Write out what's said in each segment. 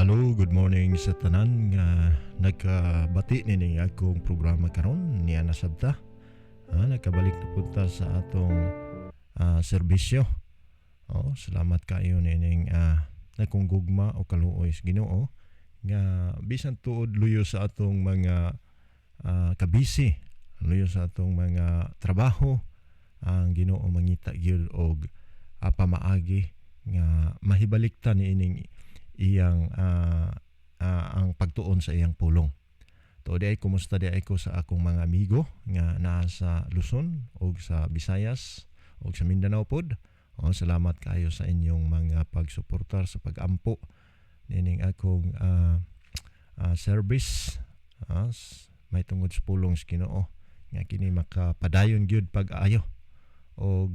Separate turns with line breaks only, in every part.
Hello, good morning sa tanan nga nagkabati nining akong programa karon niya nasabta. Nagkabalik na punta sa atong serbisyo. Salamat kayo nining nakong o kaluoy sa Ginoo nga bisan tuod luyo sa atong mga kabisi, luyo sa atong mga trabaho, ang Ginoo mangita gyud og pamaagi nga mahibaliktan niining iyang ang pagtuon sa iyang pulong. Tuod ay kumusta di ay ko sa akong mga amigo nga naa sa Luzon o sa Visayas o sa Mindanao pod. Salamat kayo sa inyong mga pagsuportar sa pag-ampo nining akong service. May tungod sa pulong sa Ginoo nga kini makapadayon gyud pag-ayo og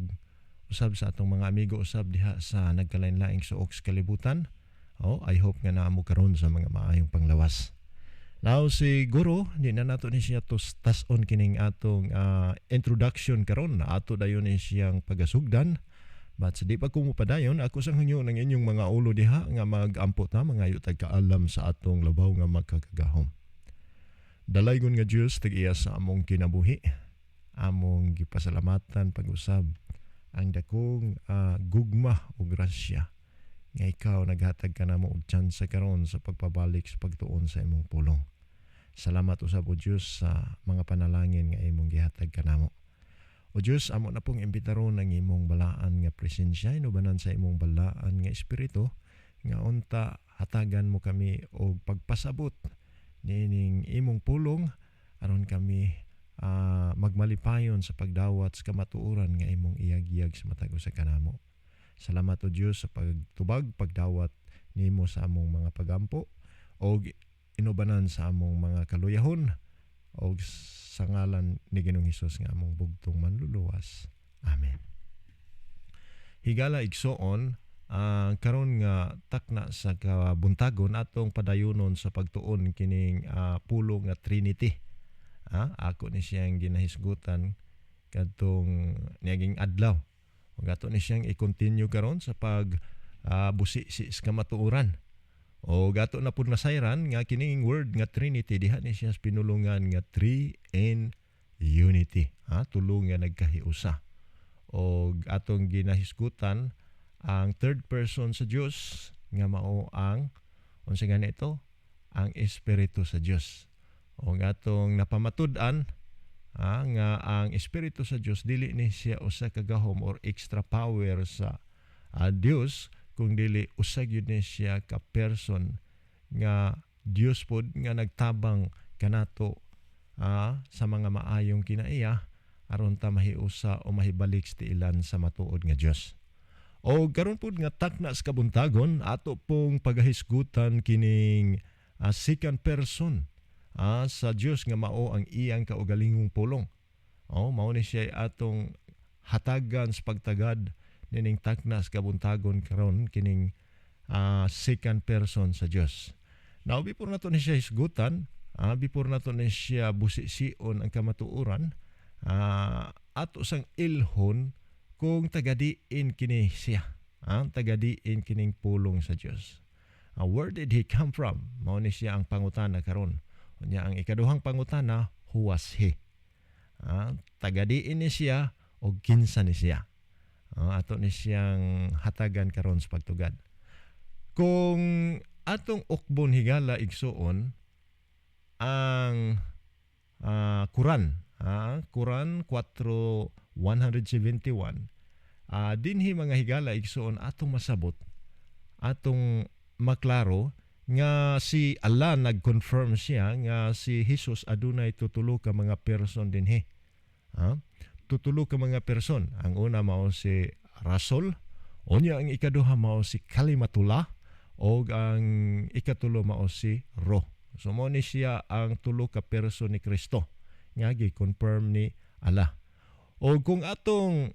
usab sa atong mga amigo usab diha sa nagkalain-laing suok sa kalibutan. I hope nga naamo karon sa mga maayong panglawas. Now siguro di na nato ni siya to tas-on kining atong introduction karon na ato dayon ni siyang pagasugdan. But sa di pa ko mupadayon ako sang hunyo ng inyong mga ulo diha nga mag-ampot na mga yutag kaalam sa atong labaw nga magkakagahom. Dalaygon nga Dios tag-iya sa among kinabuhi. Among gipasalamatan pag-usab ang dakong gugma o grasya nga ikaw naghatag ka namo og tsansa karon sa pagpabalik sa pagtuon sa imong pulong. Salamat usab o Dios sa mga panalangin nga imong gihatag kanamo. O Dios, amo na pong imbitaron ang imong balaan nga presensya inubanan sa imong balaan nga espiritu nga unta hatagan mo kami og pagpasabot nining imong pulong aron kami magmalipayon sa pagdawat sa kamatuoran nga imong iyag-iyag sa matag usa kanamo. Salamat o Diyos sa pagtubag, pagdawat nimo sa among mga pagampo o inubanan sa among mga kaluyahon o sa ngalan ni Ginoong Hesus nga among bugtong manluluwas. Amen. Higala igsoon, karon nga takna sa kabuntagon atong padayunon sa pagtuon kining pulong nga Trinity. Ako ni siyang ginahisgutan kadtong niaging adlaw. Ug ato ni siyang i-continue karon sa busi sa kamatuoran. O gato na pud nasayran nga kining word nga Trinity diha ni siya pinulungan nga three in unity. Tulo nga nagkahiusa. O atong ginahisgutan ang third person sa Dios nga mao ang unsa gani ito? Ang Espiritu sa Dios. O atong napamatud-an nga ang Espiritu sa Dios dili ni siya usa ka gahom or extra power sa Dios, kung dili usa gyud ni siya ka person nga Dios pod nga nagtabang kanato sa mga maayong kinaiya aron ta mahiusa o mahibalik sa ilan sa matuod nga Dios. O karon pod nga takna sa kabuntagon ato pong pagahisgutan kining second person sa Dios nga mao ang iyang kaugalingong pulong. Mao ni siya atong hatagan sa pagtagad nining takna sa kabuntagon karon kining second person sa Dios. Now before nato ni siya hisgutan, before nato ni siya busisiun ang kamatuoran, ato sang ilhon kung tagadiin kini siya. Tagadiin kining pulong sa Dios. Where did he come from? Mao ni siya ang pangutana karon. Unya ang ikaduhang pangutana, who was he? Tagadiin ni siya o kinsa ni siya? Ato ni siyang hatagan karon sa pagtugad. Kung atong ukbon higala igsuon ang Quran, Quran 4:171, dinhi mga higala igsuon atong masabot, atong maklaro nga si Allah nag-confirm siya nga si Jesus adunay tutulo ka mga person dinhi. Tutulo ka mga person. Ang una mao si Rasul, unya ang ikaduha mao si Kalimatullah, o ang ikatulo mao si Roh. So mao ni siya ang tulo ka person ni Kristo nga gi-confirm ni Allah. O kung atong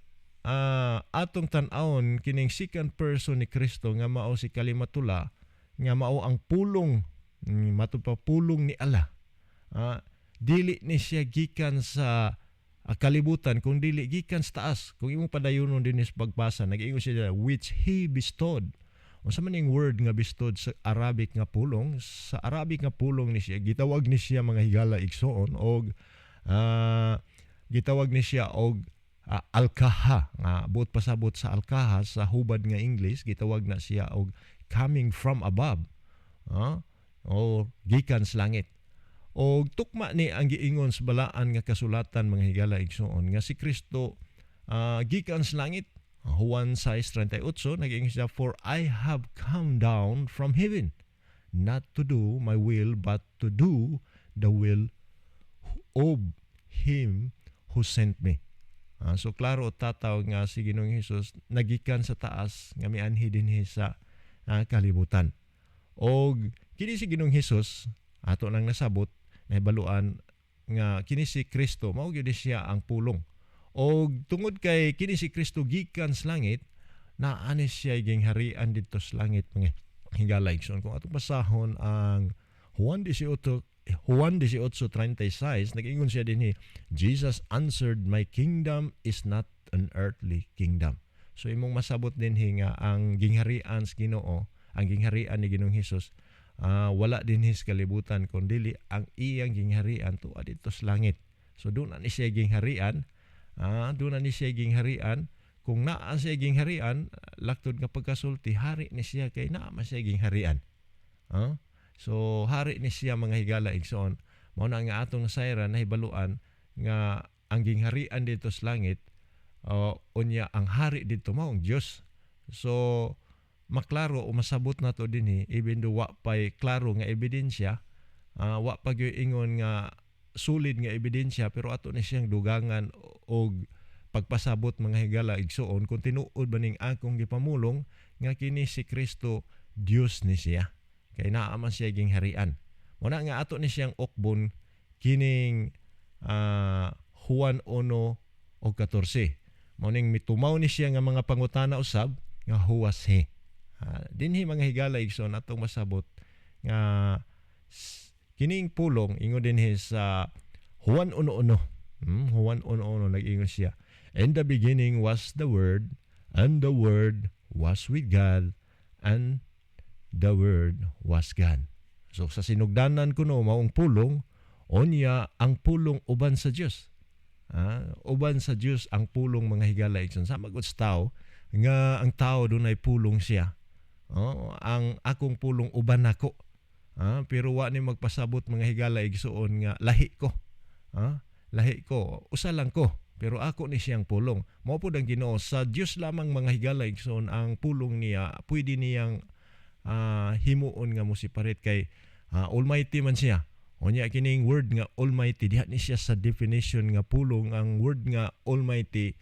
tan-awon kining second person ni Kristo nga mao si Kalimatullah, nga mao ang pulong matupapulong ni Allah. Dili ni siya gikan sa kalibutan kung dili gikan sa taas. Kung imong padayunon din is pagbasa, nag-ingon siya which he bestowed Unsa man ning word nga bistod sa Arabic nga pulong, sa Arabic nga pulong ni siya gitawag ni siya mga higala igsoon og gitawag ni siya og alkaha nga buot pasabot sa alkaha sa hubad nga English gitawag na siya og coming from above, o gikan sa langit. O tukma ni ang giingon sa balaan nga kasulatan mga higala igsoon nga si Kristo gikan sa langit. Juan 6:38 nag-ingon siya, "For I have come down from heaven, not to do my will but to do the will of Him who sent me." So klaro tataw nga si Ginoong Hesus nagikan sa taas nga mianhi dinhi sa kalibutan. Og kini si Ginoong Hesus ato nang nasabot nahibaluan nga kini si Kristo mao gyud siya ang pulong. Og tungod kay kini si Kristo gikan sa langit, naani siya gingharian dito sa langit mga higala igsoon. Kung atong basahon ang Juan 18:36 nag-ingon siya dinhi, "Jesus answered, my kingdom is not an earthly kingdom." So imong masabot dinhi nga ang gingharian sa Ginoo, ang gingharian ni Ginoong Hesus wala dinhi sa kalibutan kundi ang iyang gingharian tuwa dito sa langit. So doon na ni siya gingharian. Doon na ni siya gingharian. Kung naa siya gingharian, laktod nga pagkasulti, hari ni siya kay naa man siya gingharian. So hari ni siya mga higala igsoon. Mao na nga atong nasayran nahibaluan nga ang gingharian dito sa langit, unya ang hari dito mao ang Dios. So maklaro o masabot nato dinhi even do wa pay klaro nga ebidensya, wa pa gyud ingon nga sulid nga ebidensya, pero ato ni siyang dugangan og pagpasabot mga higala igsoon kung tinuod ba ning akong gipamulong nga kini si Kristo Dios ni siya, kay naa man siya gingharian. Muna nga ato ni siyang okbon kining Juan 1:14. Mao ning mitumaw ni siya nga mga pangutana usab nga huwas he. Dinhi mga higala igsoon atong masabot nga kining pulong ingon dinhi sa Juan 1:1. Juan 1:1 nag-ingon siya, "In the beginning was the Word, and the Word was with God, and the Word was God." So sa sinugdanan kuno maong pulong, onya ang pulong uban sa Dios. Uban sa Dios ang pulong mga higala igsoon. Sama gud sa tao nga ang tao dunay pulong siya. Ang akong pulong uban nako. Pero wa ni magpasabot mga higala igsoon nga lahi ko. Lahi ko, usa lang ko, pero ako ni siyang pulong. Mao pud ang Ginoo, sa Dios lamang mga higala igsoon ang pulong niya, pwede niyang himuon nga mosiparet kay Almighty man siya. Unya kining word nga Almighty diha ni siya sa definition nga pulong. Ang word nga Almighty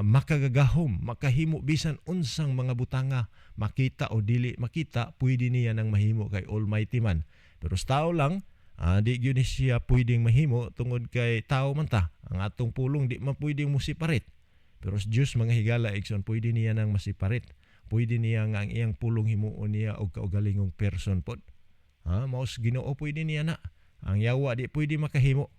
makagagahom, makahimo bisan unsang mga butanga, makita o dili makita, pwede niya nang mahimo kay Almighty man. Pero sa tao lang, di gyud ni siya pwedeng mahimo tungod kay tao man ta. Ang atong pulong di man pwedeng mosiparet. Pero sa Dios mga higala igsoon pwede niya nang masiparet. Pwede niya nga ang iyang pulong himuon niya og kaugalingong person pod. Mao sa Ginoo pwede niya na. Ang yawa di pwede makahimo.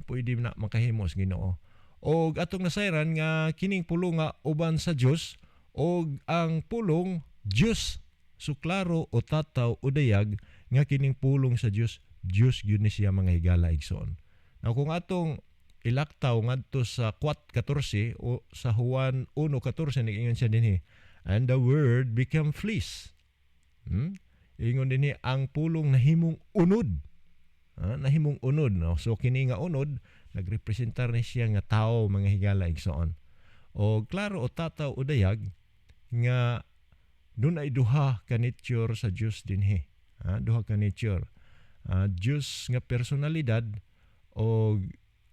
Pwede na makahimo sa Ginoo. Og atong nasayran nga kining pulong nga uban sa Dios og ang pulong Dios. So klaro o tataw o dayag nga kining pulong sa Dios, Dios gyud ni siya mga higala igsoon. Now kung atong ilaktaw ngadto sa 4:14 o sa Juan 1:14 nag-ingon siya dinhi, "And the word became flesh." Ingon dinhi ang pulong nahimong unod. Nahimong unod, no? So kini nga unod nagrepresentar ni siya nga tao mga higala igsoon. O klaro o tataw o dayag nga doon ay duha ka nature sa Dios dinhi. Duha ka nature. Dios nga personalidad o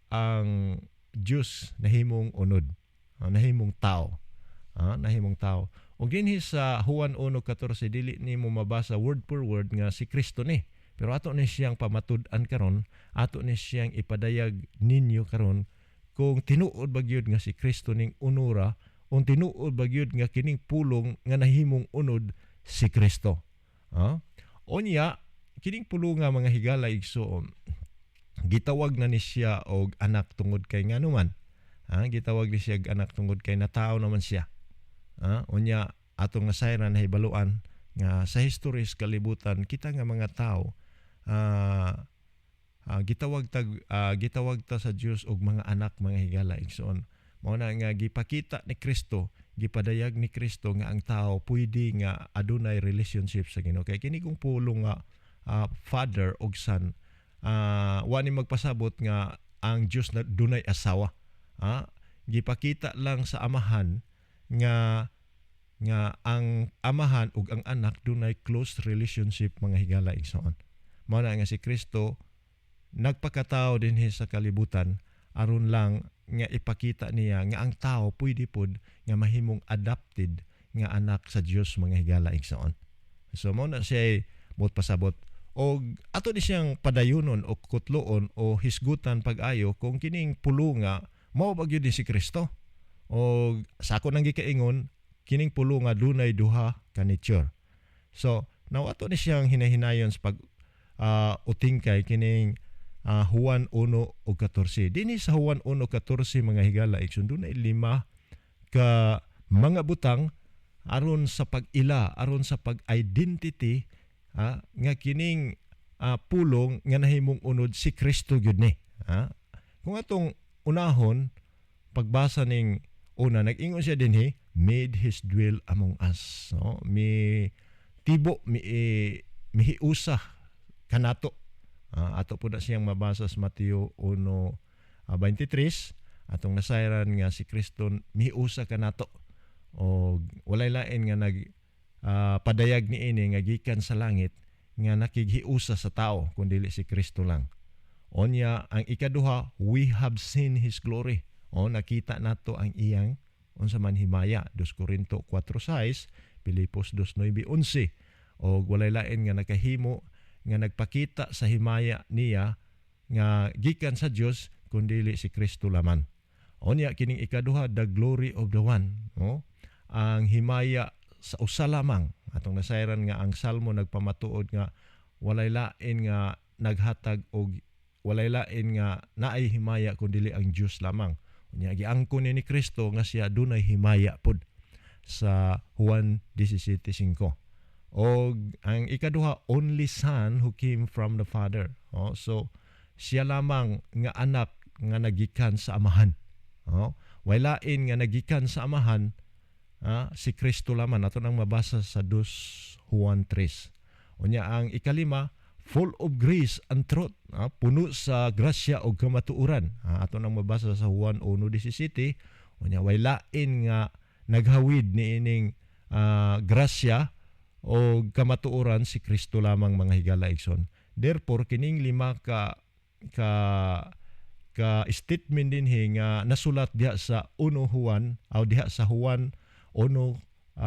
ang Dios nahimong unod. Nahimong tao. Nahimong tao. O dinhi sa Juan 1:14 dili nimo mabasa word for word nga si Kristo ni. Pero ato ni siyang pamatud-an karon, ato ni siyang ipadayag ninyo karon kung tinuod ba gyud nga si Kristo ning unura, kung tinuod ba gyud nga kining pulong nga nahimong unod si Kristo. Onya kining pulong nga mga higala igsoon, gitawag na ni siya og anak tungod kay nganuman. Gitawag ni siya og anak tungod kay natao naman siya. Onya atong nasayran nahibaluan nga sa history sa kalibutan kita nga mga tao ah, gitawag ta sa Dios og mga anak mga higala igsoon. Mao na nga gipakita ni Kristo, gipadayag ni Kristo nga ang tao pwede nga adunay relationship sa Ginoo. Kay kini kung pulong nga father og son, wa ni magpasabot nga ang Dios na dunay asawa. Gipakita lang sa amahan nga ang amahan ug ang anak dunay close relationship mga higala igsoon. Mao na nga si Kristo nagpakatao dinhi sa kalibutan aron lang nga ipakita niya nga ang tao pwede pod nga mahimong adopted nga anak sa Dios mga higala igsoon. So mao na siya mo't pasabot og ato ni siyang padayunon o kutloon o hisgutan pag-ayo kung kining pulo nga mao ba gyud ni si Kristo. Og sa ako nang gikaingon kining pulo nga dunay duha ka nature. So now ato ni siyang hinahinayon sa pag utingkay kining Juan 1:14. Dinhi sa Juan 1:14 mga higala igsoon dunay 5 ka mga butang aron sa pag-ila, aron sa pag-identity nga kining pulong nga nahimong unod si Kristo gyud ni. Kung atong unahon pagbasa ning una nag-ingon siya dinhi made his dwell among us. No? Mihiusa kanato. Ato po na siyang mabasa sa Mateo 1:23 atong nasayran nga si Kristo mihiusa kanato o walay lain nga padayag niini nga gikan sa langit nga nakighiusa sa tao kun dili si Kristo lang. Onya ang ikaduha, we have seen his glory. O nakita nato ang iyang unsa man himaya. 2 Corinto 4:6, Pilipos 2:9-11. O walay lain nga nakahimo nga nagpakita sa himaya niya nga gikan sa Dios kundi si Kristo lamang. Onya kining ikaduha, the glory of the one. No? Ang himaya sa usa lamang. Atong nasayran nga ang Salmo nagpamatuod nga walay lain nga naghatag og walay lain nga naay himaya kundi ang Dios lamang. Unya giangkon ni Kristo nga siya dunay himaya pod sa Juan 17:5. O ang ikaduha, only son who came from the Father. So siya lamang nga anak nga nagikan sa amahan. Walain nga nagikan sa amahan si Kristo lamang. Ato nang mabasa sa 2 Juan 3. Unya ang ikalima, full of grace and truth, puno sa grasya o kamatuuran. Ato nang mabasa sa Juan 1:17. Unya walain nga naghawid ni ining grasya o kamatuoran si Kristo lamang mga higala igsoon. Therefore kining 5 ka statement dinhi nga nasulat diha sa 1 Juan o diha sa Juan 1:14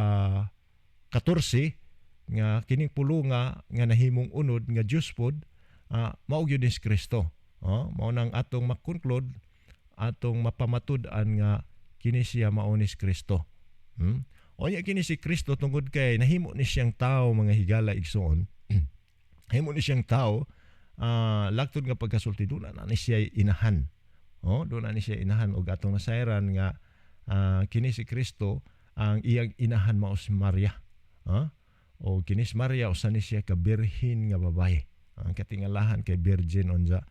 nga kining pulo nga nahimong unod nga Dios pod mao gyud ni si Kristo. Mao nang atong makonclude, atong mapamatud-an nga kini siya mao ni si Kristo. Onya kini si Kristo tungod kay nahimo ni siyang tao mga higala igsoon. Nahimo ni siyang tao lagtod nga pagkasulti doon na ni siya inahan. Doon na ni siya inahan og atong nasayran nga kini si Kristo ang iyang inahan mao si Maria. O kini si Maria usa ni siya ka birhen nga babaye. Ang katingalahan kay virgin unja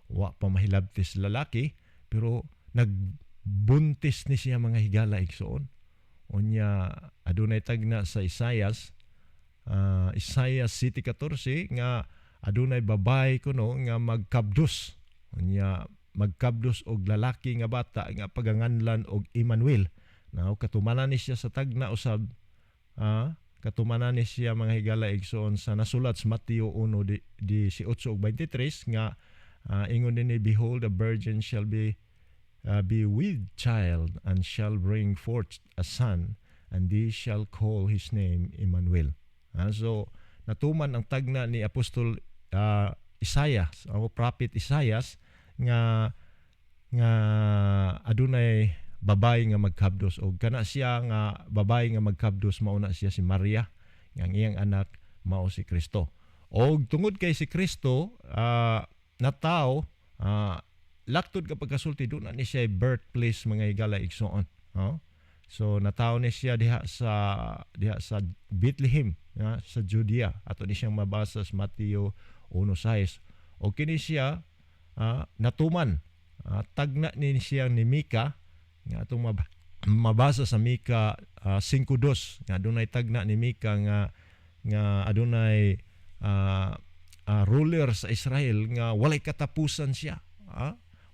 wa pa mahilabtis lalaki pero nagbuntis ni siya mga higala igsoon. Unya adunay tagna sa Isaias 7:14 nga adunay babay kuno nga magkabdos. Unya magkabdos og lalaki nga bata nga paganganlan og Emmanuel. Now katumanan ni siya sa tagna usab katumanan ni siya mga higala igsoon sa nasulat sa Mateo 1:18-23 nga ingon dinhi, behold, the virgin shall be with child and shall bring forth a son and they shall call his name Emmanuel. So natuman ang tagna ni Apostol Isaias o prophet Isaias nga adunay babay nga magkabdos o kana siya nga babay nga magkabdos mao na siya si Maria nga iyang anak mao si Kristo. Og tungod kay si Kristo na tao laktod kapag kasulti doon na ni siya birthplace mga higala igsoon. So nataw ni siya diha sa Bethlehem, sa Judea. Ato ni siyang mabasa sa Mateo 1:6. O kini siya natuman. Tagna ni siya ni Mika nga atong mabasa sa Mika 5:2 nga adunay tagna ni Mika nga adunay ruler sa Israel nga walay katapusan siya.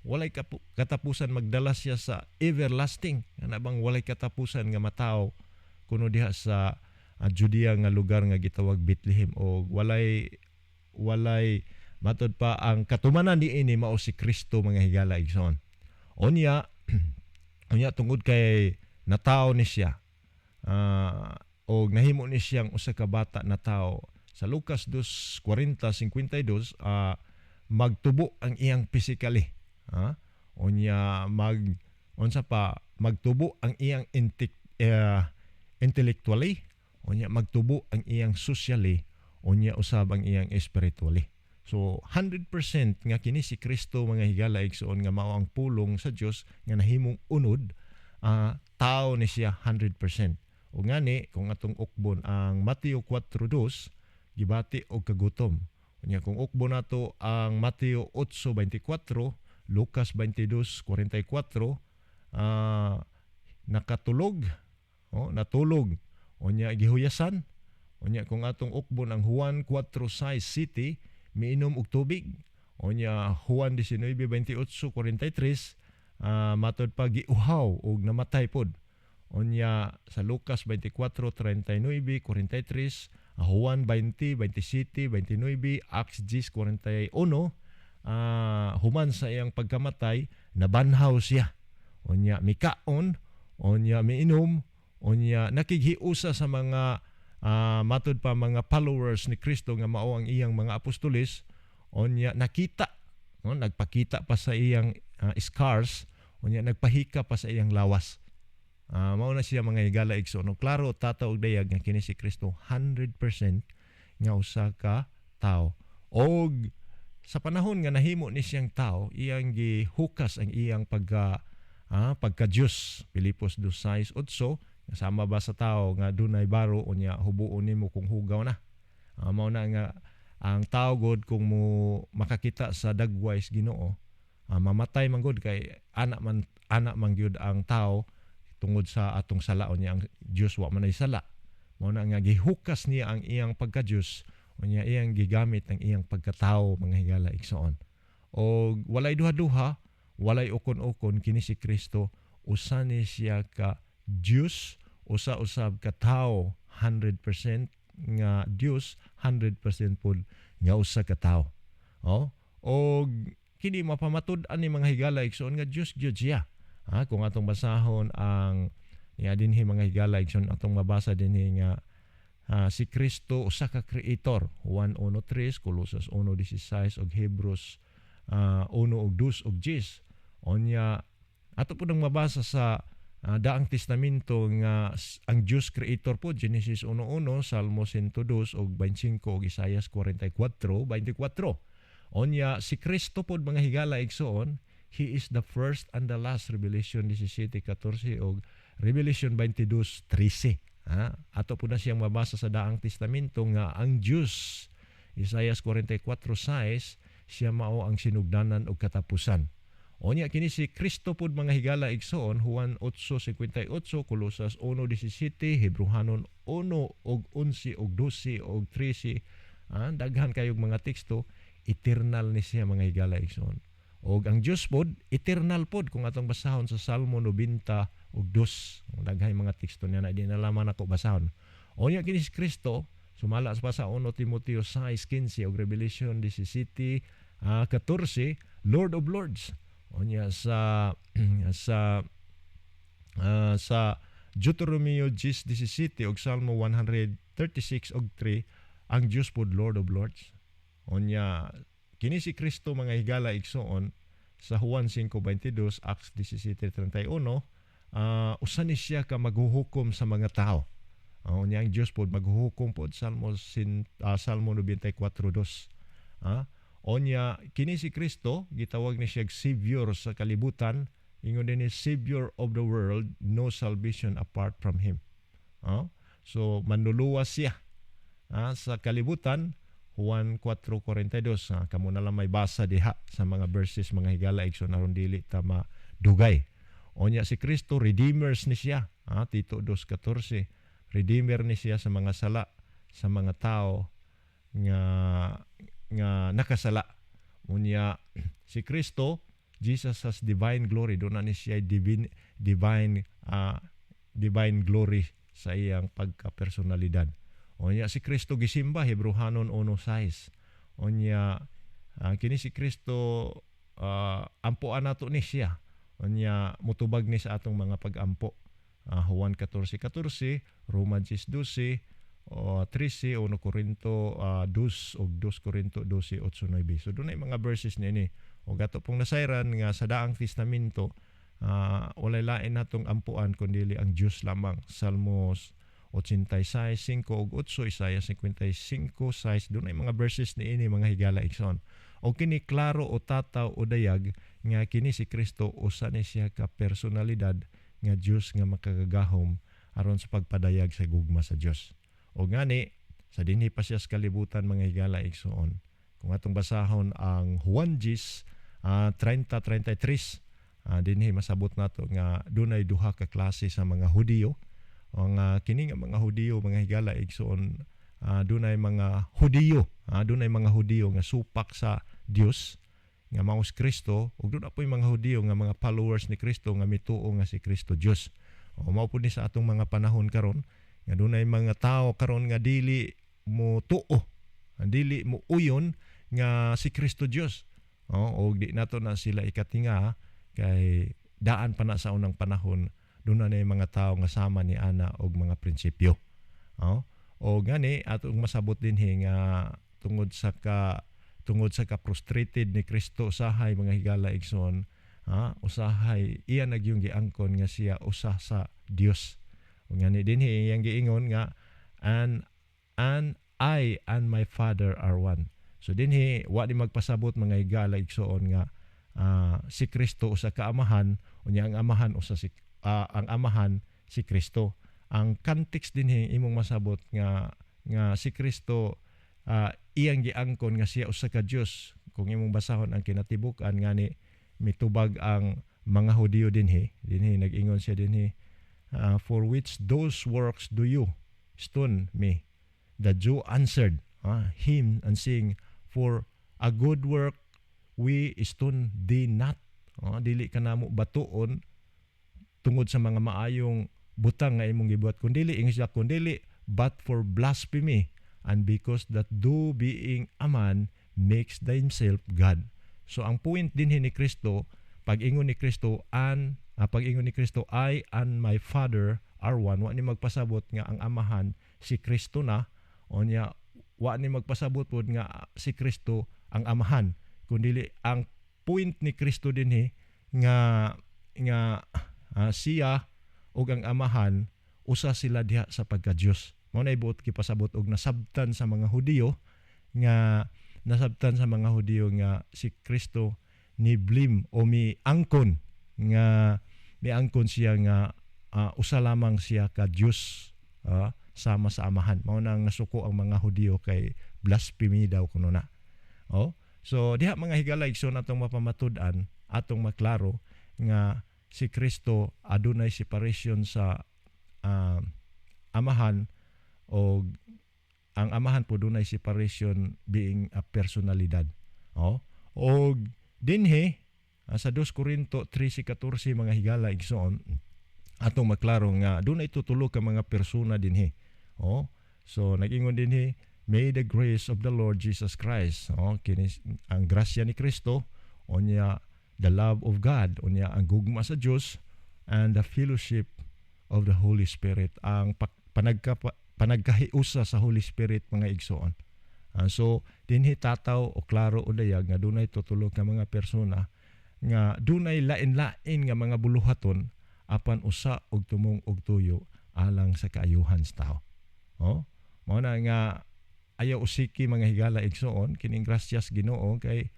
Walay katapusan, magdala siya sa everlasting. Nga bang walay katapusan nga mataw kuno diha sa Judea nga lugar nga gitawag Bethlehem, o walay matod pa ang katumanan niini mao si Kristo, mga higala igsoon. Unya tungod kay nataw ni siya, o nahimo ni siyang usa ka bata na tao. Sa Lucas 2:40-52, magtubo ang iyang physically. Unya magtubo ang iyang intellectually, unya magtubo ang iyang socially, unya usab ang iyang spiritually. So 100% nga kini si Kristo, mga higala igsoon, nga mao ang pulong sa Dios nga nahimong unod, tao ni siya 100%. O ngani kung atong ukbon ang Mateo 4:2, gibati og kagutom. Unya kung ukbon nato ang Mateo 8:24, Lucas 22:44, natulog. Unya gihuyasan. Unya kung atong ukbon ang Juan 4:6 city, miinom og tubig. Unya Juan 19:28-43, matod pa giuhaw og namatay pod. Unya sa Lucas 24:39-43, Juan 20:27-29, Acts 10:41, human sa iyang pagkamatay nabanhaw siya. Unya mikaon, unya miinom, unya nakighiusa sa mga matod pa mga followers ni Kristo nga mao ang iyang mga apostoles. Unya nakita, nagpakita pa sa iyang scars, unya nagpahika pa sa iyang lawas. Mao na siya, mga higala igsoon. Klaro tataog dayag nga kini si Kristo 100% nga usa ka tao. Og sa panahon nga nahimo ni siyang tao, iyang gihukas ang iyang pagka-Diyos. Pilipos 2:6-8, sama ba sa tao nga dunay baro, unya hubuon nimo kung hugaw na. Mao na nga ang tao god kung mo makakita sa dagways Ginoo, mamatay man god, kay anak man gyud ang tao tungod sa atong sala. Unya ang Dios wa man ay sala. Mao na nga gihukas niya ang iyang pagka-Dios, unya iyang gigamit ang iyang pagkatao, mga higala igsoon. O walay duha-duha, walay ukon-ukon, kini si Kristo usa ni siya ka Dios, usa-usab ka tao 100% nga Dios, 100% pud nga usa ka tao. O kini mapamatud-an ni mga higala igsoon nga Dios gyud siya. Kung atong basahon ang dinhi, mga higala igsoon, atong mabasa dinhi nga si Kristo usa ka creator. Juan 1:3, Colosas 1:16 ug Hebrews 1:2 ug 10. Onya ato pud ang mabasa sa Daang Testamento nga ang Dios creator po, Genesis 1:1, Salmo 102 ug 25 ug Isaias 44:24. Onya si Kristo pod, mga higala igsoon, He is the first and the last. Revelation 17:14 ug Revelation 22:13. Ato po na siyang mabasa sa Daang Testamento nga ang Diyos, Isaias 44:6, siya mao ang sinugdanan og katapusan. Onya kini si Kristo pod, mga higala igsoon, Juan 8:58, Colosas 1:17, Hebrehanon 1 ug 11 ug 12 ug 13. Daghan kayog mga teksto, eternal ni siya, mga higala igsoon. Og ang Dios pod eternal pod, kung atong basahon sa Salmo 90 ug 2. Daghay mga teksto niya na di na lamang ako basahon. Onya kini si Kristo, sumala pa sa 1 Timoteo 6:15 ug Revelation 17:14, Lord of Lords. Onya sa Deuteronomio 10:17 ug Salmo 136 ug 3, ang Dios pod Lord of Lords. Onya kini si Kristo, mga higala igsoon, sa Juan 5:22, Acts 17:31, usa ni siya ka maghuhukom sa mga tao. Unya ang Dios pod maghuhukom pod, Salmo 94:2. Onya kini si Kristo, gitawag ni siya Savior sa kalibutan, ingon din ni Savior of the world, no salvation apart from him. So manluluwas siya sa kalibutan. Juan 4:42, kamo na lang may basa diha sa mga verses mga higala igsoon aron dili ta madugay. Onya si Kristo redeemers ni siya. Tito 2:14, redeemer ni siya sa mga sala sa mga tao nga nakasala. Unya si Kristo, Jesus has divine glory. Doon na ni siya divine glory sa iyang pagka-personalidad. Onya si Kristo gisimba, Hebrehanon 1:6. Onya kini si Kristo ampuan nato ni siya. Onya mutubag ni sa atong mga pag-ampo. Juan 14:14, Roma 10:12, 13, 1 Corinto 2 o 2 Corinto 12:8-9. So doon ay mga verses ni o gato pong nasayran nga sa daang testamento walay lain natong ampuan kundi ang Diyos lamang. Salmos 86:5 ug 8, Isaiah 55:6. Doon ay mga verses ni ini mga higala igsoon. O kini klaro o tataw o dayag nga kini si Kristo usa ni siya ka personalidad nga Dios nga makagagahom aron sa pagpadayag sa gugma sa Dios. O ngani sa dinhi pa siya sa kalibutan mga higala igsoon. Kung atong basahon ang Juan 30:33, dinhi masabot nato nga dunay duha ka klase sa mga Hudiyo. Ang kini nga mga Hudiyo mga higala igsoon, dunay mga Hudiyo nga supak sa Dios nga maos Kristo, ug doon apoy mga Hudiyo nga mga followers ni Kristo nga mituo nga si Kristo Dios. Mao pud ni sa atong mga panahon karon nga dunay mga tawo karon nga dili mo tuo, dili mo uyon nga si Kristo Dios. O di nato na sila ikatinga kay daan pa na sa unang panahon doon na mga tao nga sama ni ana og mga prinsipyo. O gani atong masabot dinhi nga tungod sa frustrated ni Kristo usahay mga higala igsoon, usahay iya nagyong giangkon nga siya usa sa Dios. O gani dinhi iyang giingon nga and I and my Father are one. So dinhi wa di magpasabot mga higala igsoon nga si Kristo usa ka amahan, unya ang amahan si Kristo. Ang context dinhi imong masabot nga si Kristo iyang giangkon nga siya usa ka Dios. Kung imong basahon ang kinatibuk-an ngani mitubag ang mga Hudiyo dinhi nag-ingon siya dinhi, for which those works do you stone me? The Jew answered him and saying, for a good work we stone thee not. Dili ka namo batuon tungod sa mga maayong butang nga imong gibuhat kundi but for blasphemy, and because that thou being a man makes thyself God. So ang point din ni Kristo, pag-ingon ni Kristo I and my Father are one, wa ni magpasabot nga ang amahan si Kristo na, onya wa ni magpasabot pod nga si Kristo ang amahan, kundi ang point ni Kristo dinhi nga siya ug ang amahan usa sila diha sa pagka-Dios. Mao na ibuot kipasabot og nasabtan sa mga Hudiyo nga si Kristo ni blim o miangkon siya nga usa lamang siya ka Dios sama sa amahan. Mao nang nasuko ang mga Hudiyo kay blasphemy daw kuno na. So diha mga higala igsoon atong mapamatud-an, atong maklaro nga si Kristo adunay separation sa amahan, o ang amahan po dunay separation being a personalidad. O dinhi sa 2 Corinto 3:14 mga higala igsoon atong maklaro nga dunay tutulo ka mga persona dinhi. So nag-ingon dinhi, may the grace of the Lord Jesus Christ, kini ang grasya ni Kristo, onya the love of God, unya ang gugma sa Dios, and the fellowship of the Holy Spirit, ang panagkahiusa sa Holy Spirit mga igsoon. So dinhi tataw o klaro o dayag nga dunay tutulog nga mga persona nga dunay lain-lain nga mga buluhaton apan usa og tumong og tuyo alang sa kaayuhan sa tao. Mao na nga ayaw usiki mga higala igsoon kining grasyas Ginoo kay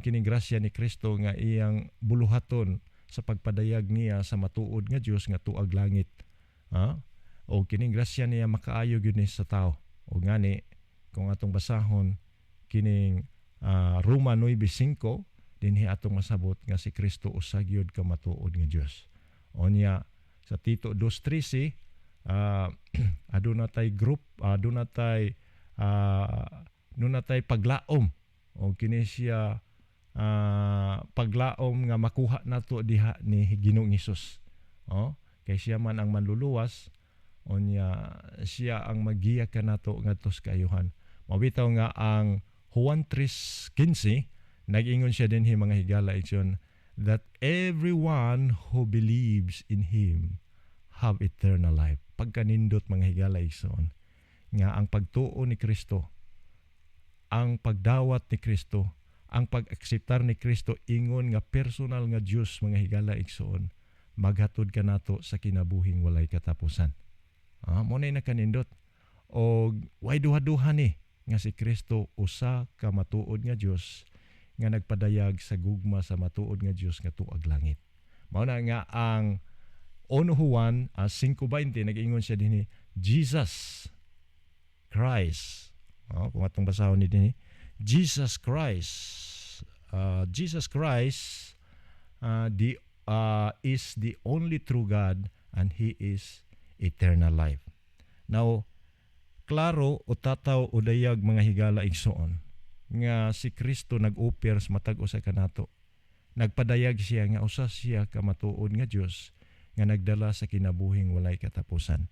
kining grasya ni Kristo nga iyang buluhaton sa pagpadayag niya sa matuod nga Dios nga tuag langit. O kining grasya niya makaayo gyud ni sa tao. O ngani kung atong basahon kining Roma 9:5 dinhi atong masabot nga si Kristo usa gyud ka matuod nga Dios. Onya sa Tito 2:13 aduna tay group, aduna tay paglaom o kini siya paglaom nga makuha nato diha ni Ginoong Hesus. Kay siya man ang manluluwas, onya siya ang magiya kanato ngadto sa kaayuhan. Mabitaw nga ang Juan 3:15 nag-ingon siya dinhi mga higala igsoon that everyone who believes in him have eternal life. Pagkanindot mga higala igsoon nga ang pagtuo ni Kristo, ang pagdawat ni Kristo, ang pag-akseptar ni Kristo ingon nga personal nga Dios mga higala igsoon, maghatod ka nato sa kinabuhing walay katapusan. Mo na nakanindot og way duha-duha ni nga si Kristo usa ka matuod nga Dios nga nagpadayag sa gugma sa matuod nga Dios nga tuag langit. Mao na nga ang 1 Juan 5:20 nag-ingon siya dinhi, Jesus Christ. Kung atong basahon ni dinhi, Jesus Christ is the only true God and He is eternal life. Now, klaro o tataw o dayag mga higala igsoon nga si Kristo nag-offer sa matag usa kanato. Nagpadayag siya nga usa siya ka matuod nga Dios nga nagdala sa kinabuhing walay katapusan.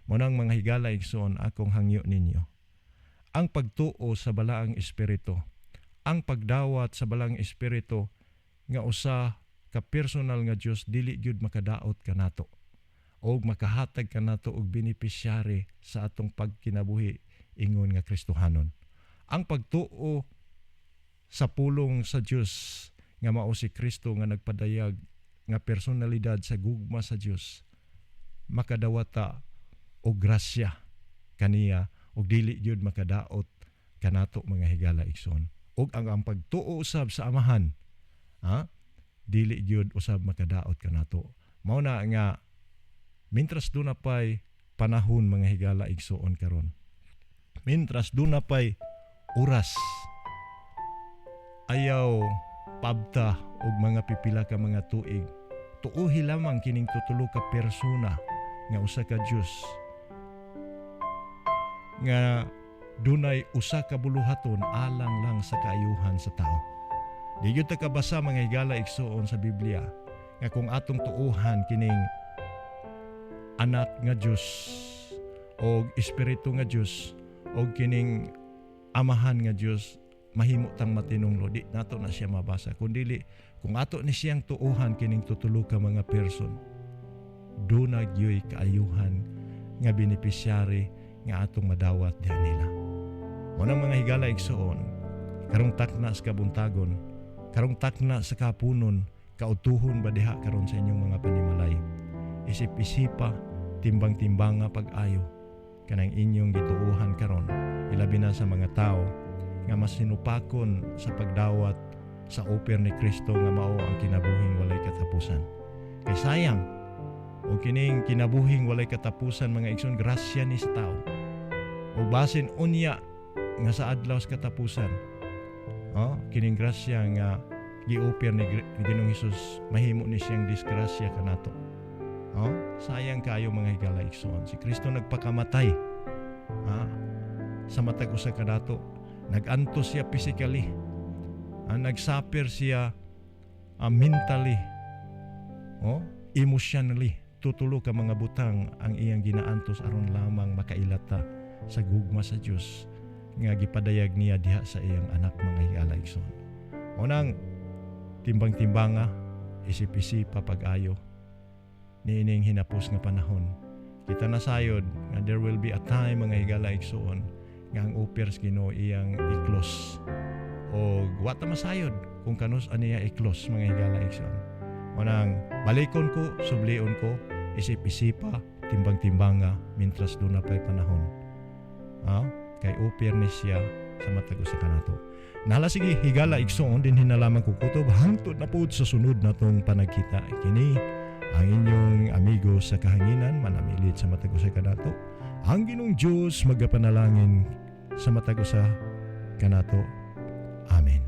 Munang mga higala igsoon akong hangyo ninyo. Ang pagtuo sa balaang espiritu, ang pagdawat sa balaang espiritu nga usa ka personal nga Dios dili gyud makadaot kanato og makahatag kanato og benepisyari sa atong pagkinabuhi ingon nga Kristohanon. Ang pagtuo sa pulong sa Dios nga mao si Kristo nga nagpadayag nga personalidad sa gugma sa Dios makadawata og grasya kaniya og dili gyud makadaot kanato mga higala igsoon. Og ang pagtuo usab sa amahan dili gyud usab makadaot kanato. Mao na nga mintras do na pay panahon mga higala igsoon karon, mintras do na pay oras, ayaw pabta og mga pipila ka mga tuig, tuuhi lamang kining tutulo ka persona nga usa ka Dios nga dunay usa ka buluhaton alang lang sa kaayuhan sa tao. Di gyud ta kabasa mga higala igsoon sa Biblia nga kung atong tuuhan kining anak nga Dios og espiritu nga Dios og kining amahan nga Dios mahimo tang matinunglo, di nato na siya mabasa. Kundili kung ato ni siyang tuuhan kining tutulo ka mga person, duna gyoy kaayuhan nga benepisyari nga atong madawat diha nila. Munang mga higala igsoon, karong takna sa kabuntagon, karong takna sa kapunon, kautuhon ba diha karon sa inyong mga panimalay. Isip-isipa, timbang-timbanga pag-ayo kanang inyong gituuhan karon, ilabi na sa mga tao nga mas sinupakon sa pagdawat sa oper ni Kristo nga mao ang kinabuhing walay katapusan. Kay sayang o kining kinabuhing walay katapusan mga igsoon, grasya ni sa tao o basin unya nga sa adlaw sa katapusan, kining grasya nga gi-oper ni Ginoong Hesus, mahimo ni siyang disgrasya kanato. Sayang kayo mga higala igsoon, si Kristo nagpakamatay sa matag usa kanato. Nag-antos siya physically, nag-suffer siya mentally, emotionally. Tutulo ka mga butang ang iyang ginaantos aron lamang makailata sa gugma sa Dios nga gipadayag niya diha sa iyang anak mga higala igsoon. Unang timbang-timbanga, isip-isipa pag-ayo niining hinapos nga panahon. Kita na sayod nga there will be a time mga higala igsoon nga ang opers Ginoo iyang iklos o wata masayod kung kanus aniya iklos mga higala igsoon. Unang balikon ko, sublion ko, isip-isipa, timbang-timbanga mintras doon na pa'y panahon. Kay oper ni siya sa matag usa kanato. Nala sige higala igsoon din hinalaman ko kutob hangtod na pod sa sunod natong panagkita. Kini ang inyong amigo sa kahanginan manamilit sa matag usa kanato. Ang Ginoong Dios magapanalangin sa matag usa kanato. Amen.